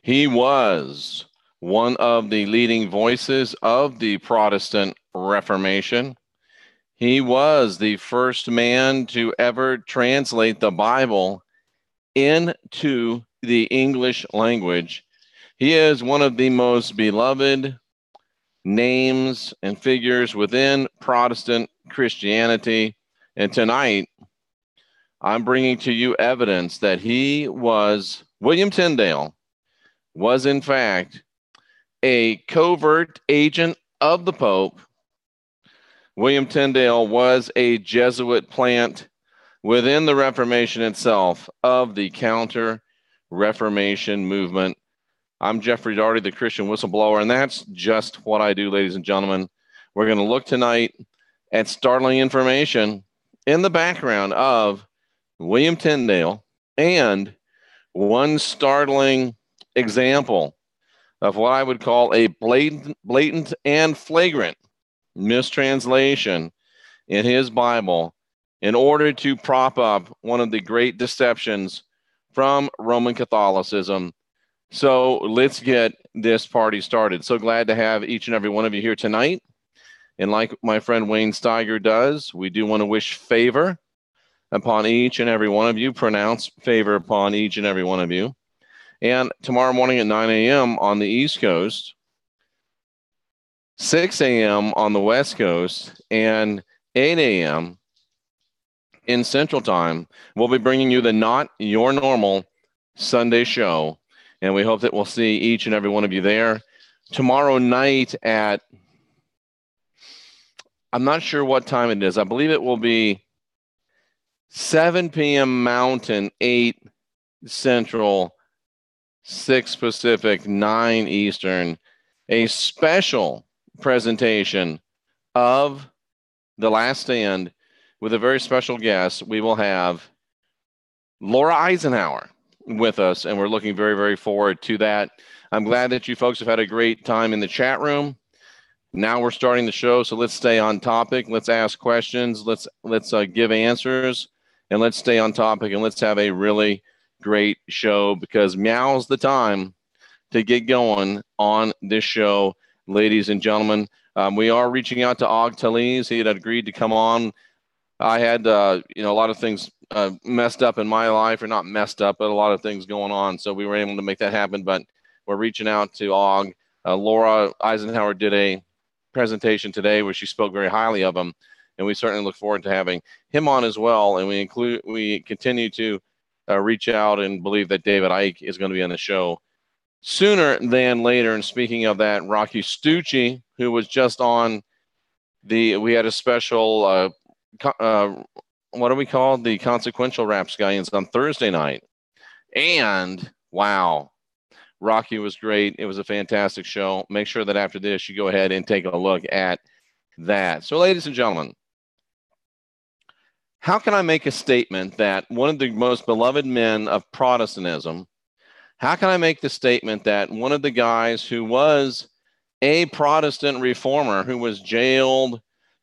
He was one of the leading voices of the Protestant Reformation. He was the first man to ever translate the Bible into the English language. He is one of the most beloved names and figures within Protestant Christianity. And tonight, I'm bringing to you evidence that William Tyndale was in fact a covert agent of the Pope. William Tyndale was a Jesuit plant within the Reformation itself of the Counter-Reformation movement. I'm Jeffrey Daugherty, the Christian Whistleblower, and that's just what I do, ladies and gentlemen. We're going to look tonight at startling information in the background of William Tyndale and one startling example of what I would call a blatant and flagrant mistranslation in his Bible in order to prop up one of the great deceptions from Roman Catholicism. So let's get this party started. So glad to have each and every one of you here tonight. And like my friend Wayne Steiger does, we do want to wish favor upon each and every one of you, pronounce favor upon each and every one of you. And tomorrow morning at 9 a.m. on the East Coast, 6 a.m. on the West Coast, and 8 a.m. in Central Time, we'll be bringing you the Not Your Normal Sunday show. And we hope that we'll see each and every one of you there. Tomorrow night at, I'm not sure what time it is. I believe it will be 7 p.m. Mountain, 8 Central, 6 Pacific, 9 Eastern, a special presentation of The Last Stand with a very special guest. We will have Laura Eisenhower with us, and we're looking very, very forward to that. I'm glad that you folks have had a great time in the chat room. Now we're starting the show, so let's stay on topic. Let's ask questions. Let's give answers, and let's stay on topic, and let's have a really great show, because now's the time to get going on this show, ladies and gentlemen. We are reaching out to Og Talese. He had agreed to come on. I had a lot of things messed up in my life, or not messed up, but a lot of things going on, so we were able to make that happen. But we're reaching out to Og. Laura Eisenhower did a presentation today where she spoke very highly of him, and we certainly look forward to having him on as well. And we continue to reach out and believe that David Icke is going to be on the show sooner than later. And speaking of that, Rocky Stucci, who was just on we had a special, what do we call the Consequential Rapscallions on Thursday night. And wow, Rocky was great. It was a fantastic show. Make sure that after this, you go ahead and take a look at that. So ladies and gentlemen, how can I make a statement that one of the most beloved men of Protestantism, how can I make the statement that one of the guys who was a Protestant reformer, who was jailed,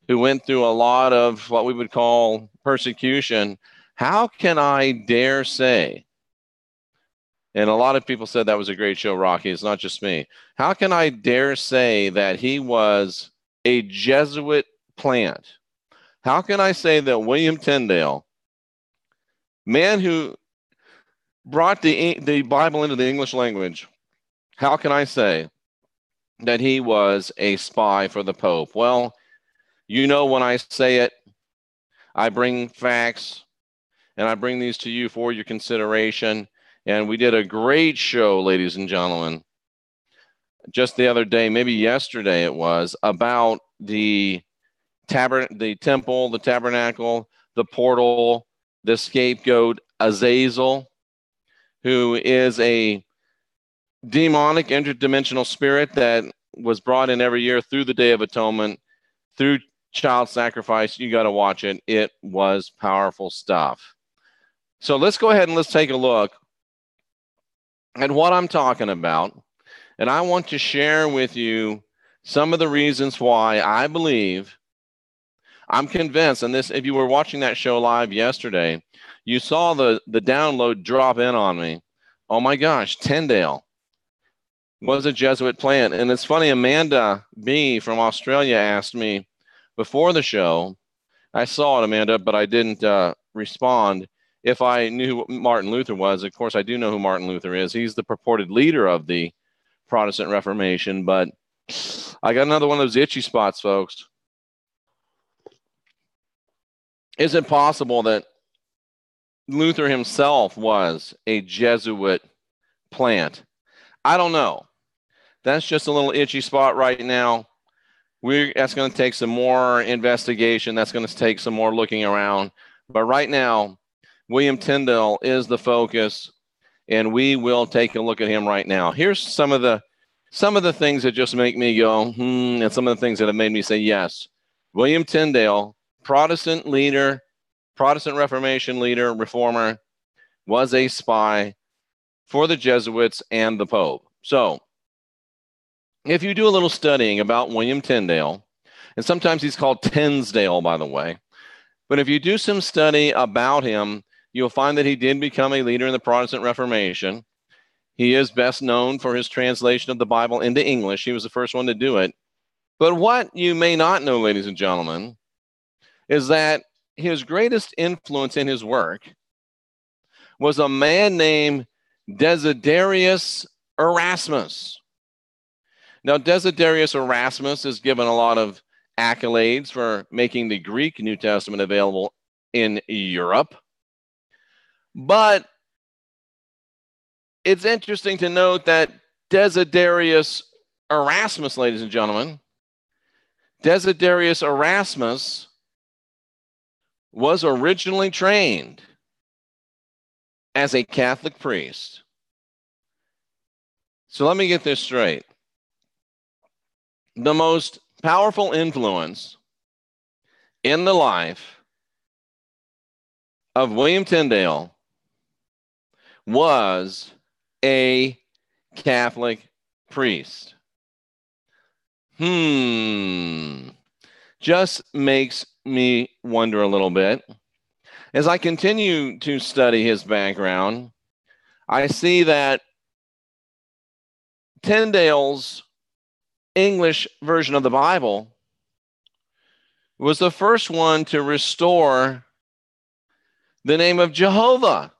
who went through a lot of what we would call persecution, how can I dare say, and a lot of people said that was a great show, Rocky, it's not just me, how can I dare say that he was a Jesuit plant? How can I say that William Tyndale, man who brought the Bible into the English language, how can I say that he was a spy for the Pope? Well, when I say it, I bring facts, and I bring these to you for your consideration. And we did a great show, ladies and gentlemen, just the other day, maybe yesterday it was, about the temple, the tabernacle, the portal, the scapegoat, Azazel, who is a demonic interdimensional spirit that was brought in every year through the Day of Atonement, through child sacrifice. You got to watch it. It was powerful stuff. So let's go ahead and let's take a look at what I'm talking about. And I want to share with you some of the reasons why I believe, I'm convinced, and this, if you were watching that show live yesterday, you saw the download drop in on me. Oh my gosh, Tyndale. was a Jesuit plant. And it's funny, Amanda B. from Australia asked me before the show, I saw it, Amanda, but I didn't respond, if I knew who Martin Luther was. Of course, I do know who Martin Luther is. He's the purported leader of the Protestant Reformation, but I got another one of those itchy spots, folks. Is it possible that Luther himself was a Jesuit plant? I don't know. That's just a little itchy spot right now. That's going to take some more investigation. That's going to take some more looking around. But right now, William Tyndale is the focus, and we will take a look at him right now. Here's some of the things that just make me go, and some of the things that have made me say yes. William Tyndale, Protestant leader, Protestant Reformation leader, reformer, was a spy for the Jesuits and the Pope. So, if you do a little studying about William Tyndale, and sometimes he's called Tinsdale, by the way, but if you do some study about him, you'll find that he did become a leader in the Protestant Reformation. He is best known for his translation of the Bible into English. He was the first one to do it. But what you may not know, ladies and gentlemen, is that his greatest influence in his work was a man named Desiderius Erasmus. Now, Desiderius Erasmus is given a lot of accolades for making the Greek New Testament available in Europe. But it's interesting to note that Desiderius Erasmus, ladies and gentlemen, Desiderius Erasmus was originally trained as a Catholic priest. So let me get this straight. The most powerful influence in the life of William Tyndale was a Catholic priest. Just makes me wonder a little bit. As I continue to study his background, I see that Tyndale's English version of the Bible was the first one to restore the name of Jehovah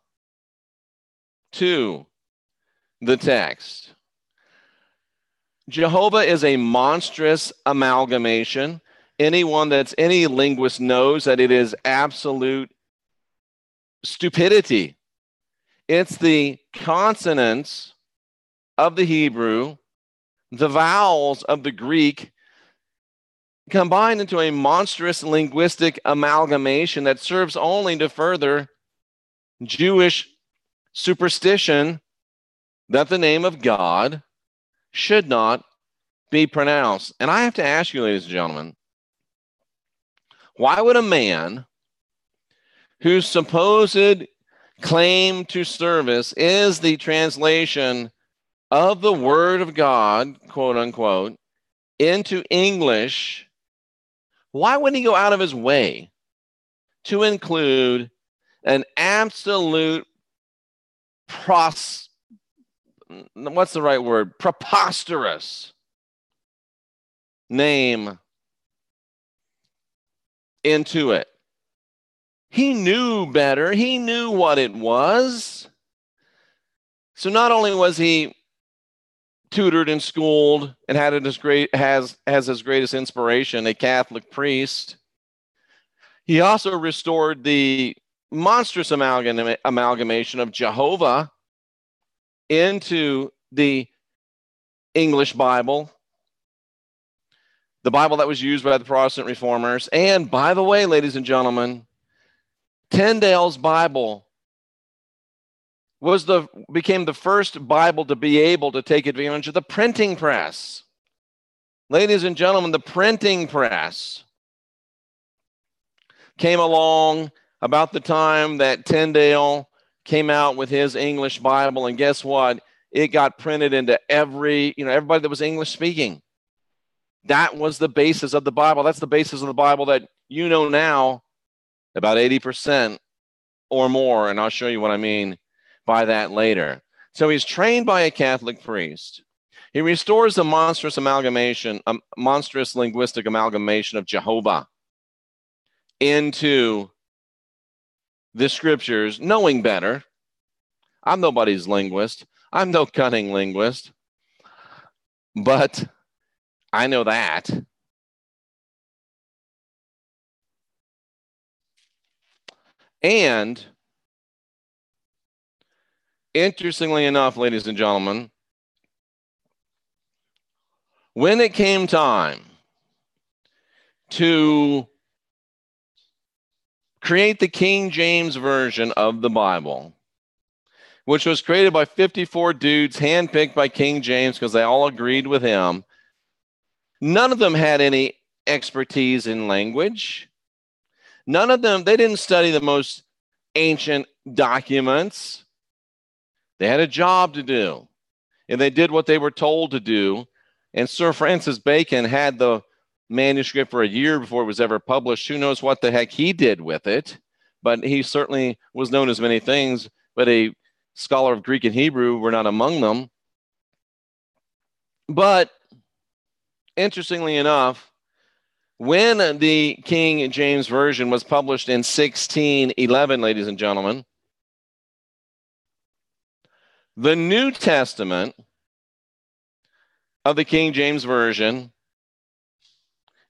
to the text. Jehovah is a monstrous amalgamation. Any linguist knows that it is absolute stupidity. It's the consonants of the Hebrew, the vowels of the Greek, combined into a monstrous linguistic amalgamation that serves only to further Jewish superstition that the name of God should not be pronounced. And I have to ask you, ladies and gentlemen, why would a man whose supposed claim to service is the translation of the Word of God, quote unquote, into English, why wouldn't he go out of his way to include an absolute preposterous name into it? He knew better. He knew what it was. So not only was he tutored and schooled and has his greatest inspiration, a Catholic priest, he also restored the monstrous amalgamation of Jehovah into the English Bible, the Bible that was used by the Protestant Reformers. And by the way, ladies and gentlemen, Tyndale's Bible became the first Bible to be able to take advantage of the printing press. Ladies and gentlemen, the printing press came along about the time that Tyndale came out with his English Bible, and guess what? It got printed into everybody that was English speaking. That was the basis of the Bible. That's the basis of the Bible that you know now, about 80% or more, and I'll show you what I mean by that later. So he's trained by a Catholic priest. He restores the monstrous amalgamation, monstrous linguistic amalgamation of Jehovah into the scriptures, knowing better. I'm nobody's linguist. I'm no cunning linguist, but I know that. And interestingly enough, ladies and gentlemen, when it came time to create the King James Version of the Bible, which was created by 54 dudes handpicked by King James because they all agreed with him, none of them had any expertise in language. None of them, they didn't study the most ancient documents. They had a job to do, and they did what they were told to do. And Sir Francis Bacon had the manuscript for a year before it was ever published. Who knows what the heck he did with it? But he certainly was known as many things, but a scholar of Greek and Hebrew were not among them. But interestingly enough, when the King James Version was published in 1611, ladies and gentlemen, the New Testament of the King James Version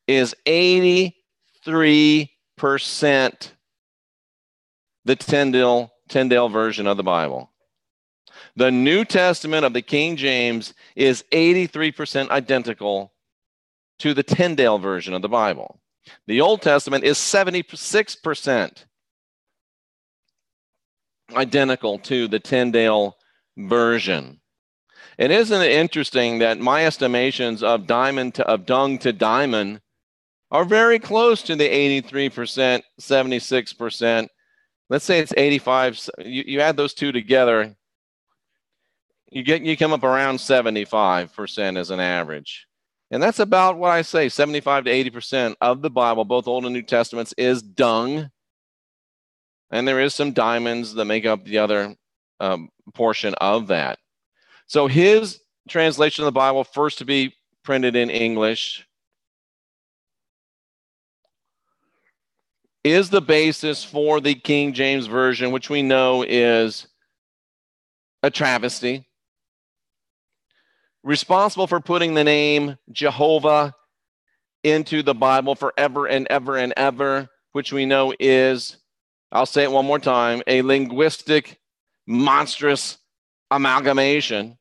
is 83% the Tyndale version of the Bible. The New Testament of the King James is 83% identical to the Tyndale version of the Bible. The Old Testament is 76% identical to the Tyndale version. And isn't it interesting that my estimations of dung to diamond are very close to the 83%, 76%. Let's say it's 85. You add those two together, you come up around 75% as an average. And that's about what I say, 75 to 80% of the Bible, both Old and New Testaments, is dung. And there is some diamonds that make up the other portion of that. So his translation of the Bible, first to be printed in English, is the basis for the King James Version, which we know is a travesty. Responsible for putting the name Jehovah into the Bible forever and ever and ever, which we know is, I'll say it one more time, a linguistic, monstrous amalgamation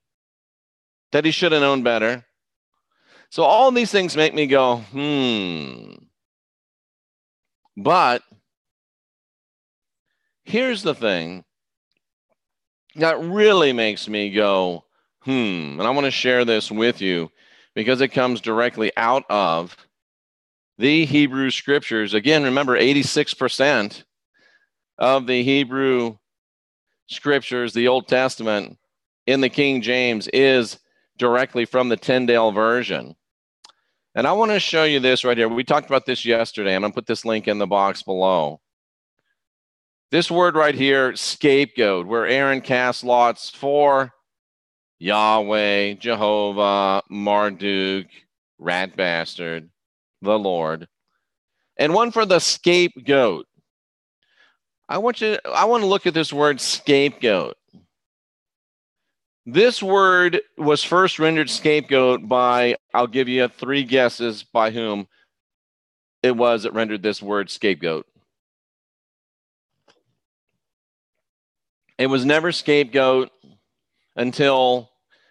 that he should have known better. So all these things make me go, But here's the thing that really makes me go, and I want to share this with you because it comes directly out of the Hebrew scriptures. Again, remember, 86% of the Hebrew scriptures, the Old Testament in the King James, is directly from the Tyndale version. And I want to show you this right here. We talked about this yesterday. I'm going to put this link in the box below. This word right here, scapegoat, where Aaron cast lots for Yahweh, Jehovah, Marduk, rat bastard, the Lord, and one for the scapegoat. I want to look at this word scapegoat. This word was first rendered scapegoat by, I'll give you 3 guesses by whom it was that rendered this word scapegoat. It was never scapegoat until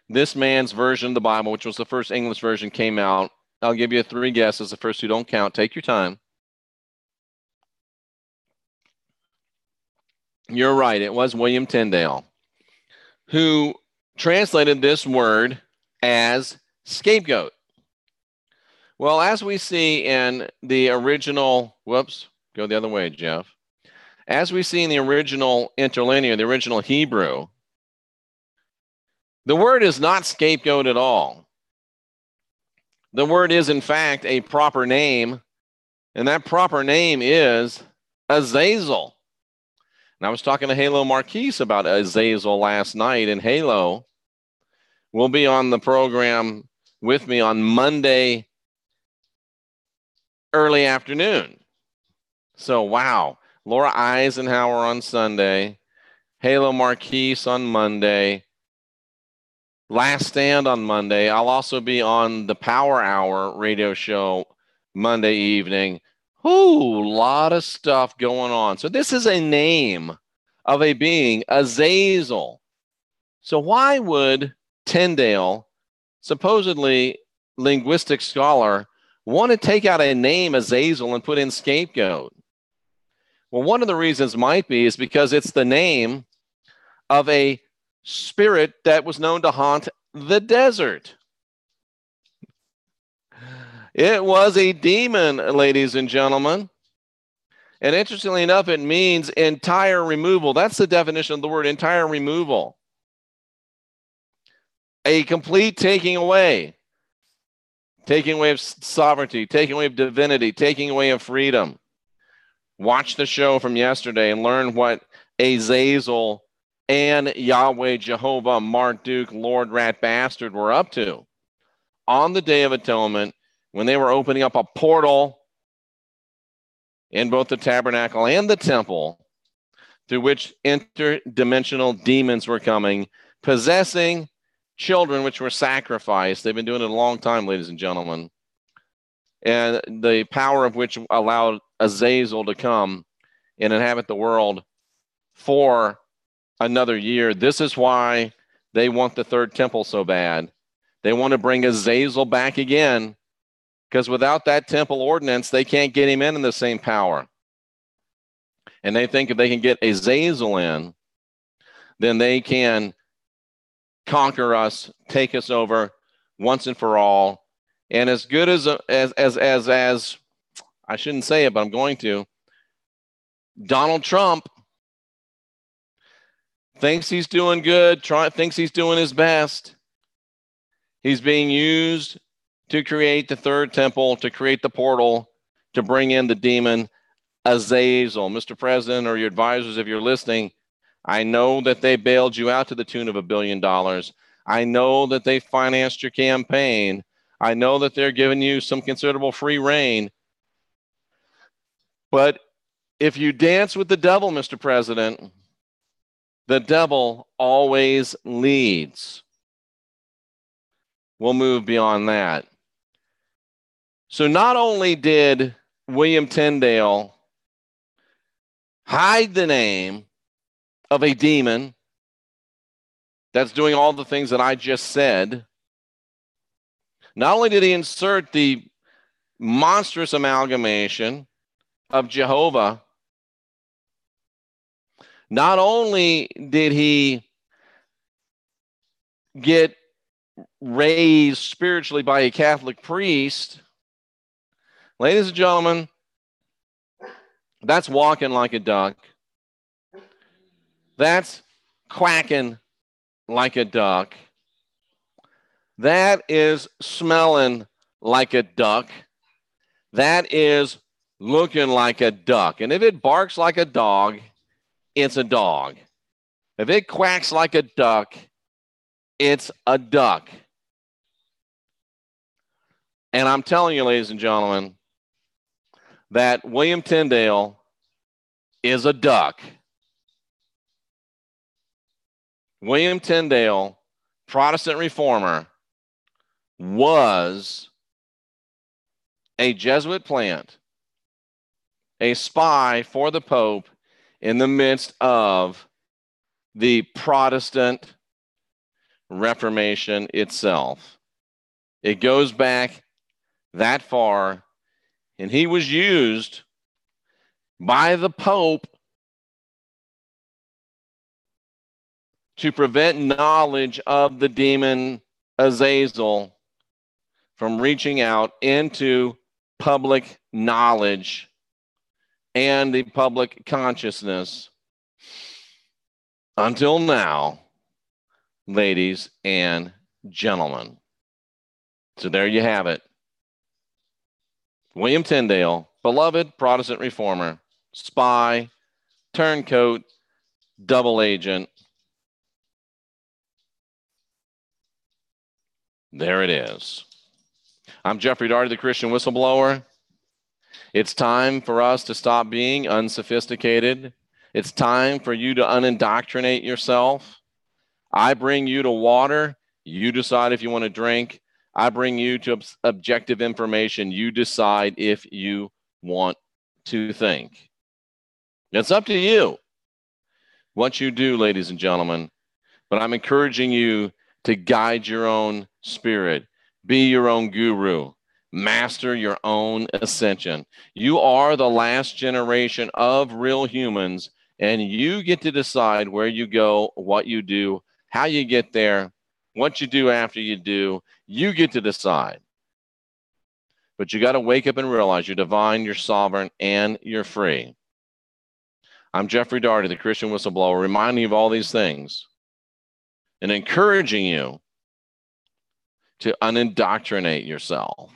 this man's version of the Bible, which was the first English version, came out. I'll give you 3 guesses. The first 2 don't count. Take your time. You're right. It was William Tyndale who translated this word as scapegoat. Well, as we see in the original, go the other way, Jeff. As we see in the original interlinear, the original Hebrew, the word is not scapegoat at all. The word is, in fact, a proper name, and that proper name is Azazel. And I was talking to Halo Marquise about Azazel last night, and Halo will be on the program with me on Monday early afternoon. So, wow. Laura Eisenhower on Sunday, Halo Marquise on Monday, Last Stand on Monday. I'll also be on the Power Hour radio show Monday evening. Ooh, a lot of stuff going on. So this is a name of a being, Azazel. So why would Tyndale, supposedly linguistic scholar, want to take out a name, Azazel, and put in scapegoat? Well, one of the reasons might be is because it's the name of a spirit that was known to haunt the desert. It was a demon, ladies and gentlemen. And interestingly enough, it means entire removal. That's the definition of the word, entire removal. A complete taking away of sovereignty, taking away of divinity, taking away of freedom. Watch the show from yesterday and learn what Azazel and Yahweh, Jehovah, Marduk, Lord Rat Bastard were up to on the Day of Atonement when they were opening up a portal in both the tabernacle and the temple through which interdimensional demons were coming, possessing children which were sacrificed. They've been doing it a long time, ladies and gentlemen. And the power of which allowed Azazel to come and inhabit the world for another year. This is why they want the third temple so bad. They want to bring Azazel back again, because without that temple ordinance, they can't get him in the same power. And they think if they can get Azazel in, then they can conquer us, take us over once and for all. And as good as I shouldn't say it, but I'm going to, Donald Trump thinks he's doing good, thinks he's doing his best. He's being used to create the third temple, to create the portal, to bring in the demon Azazel. Mr. President, or your advisors, if you're listening, I know that they bailed you out to the tune of $1 billion. I know that they financed your campaign. I know that they're giving you some considerable free reign. But if you dance with the devil, Mr. President, the devil always leads. We'll move beyond that. So not only did William Tyndale hide the name of a demon that's doing all the things that I just said, not only did he insert the monstrous amalgamation of Jehovah, not only did he get raised spiritually by a Catholic priest, ladies and gentlemen, that's walking like a duck. That's quacking like a duck. That is smelling like a duck. That is looking like a duck. And if it barks like a dog, it's a dog. If it quacks like a duck, it's a duck. And I'm telling you, ladies and gentlemen, that William Tyndale is a duck. William Tyndale, Protestant reformer, was a Jesuit plant, a spy for the Pope in the midst of the Protestant Reformation itself. It goes back that far, and he was used by the Pope to prevent knowledge of the demon Azazel from reaching out into public knowledge and the public consciousness until now, ladies and gentlemen. So there you have it. William Tyndale, beloved Protestant reformer, spy, turncoat, double agent. There it is. I'm Jeffrey Daugherty, the Christian Whistleblower. It's time for us to stop being unsophisticated. It's time for you to unindoctrinate yourself. I bring you to water. You decide if you want to drink. I bring you to objective information. You decide if you want to think. It's up to you what you do, ladies and gentlemen. But I'm encouraging you to guide your own spirit, be your own guru, master your own ascension. You are the last generation of real humans, and you get to decide where you go, what you do, how you get there, what you do after you do. You get to decide. But you got to wake up and realize you're divine, you're sovereign, and you're free. I'm Jeffrey Daugherty, the Christian Whistleblower, reminding you of all these things and encouraging you to unindoctrinate yourself.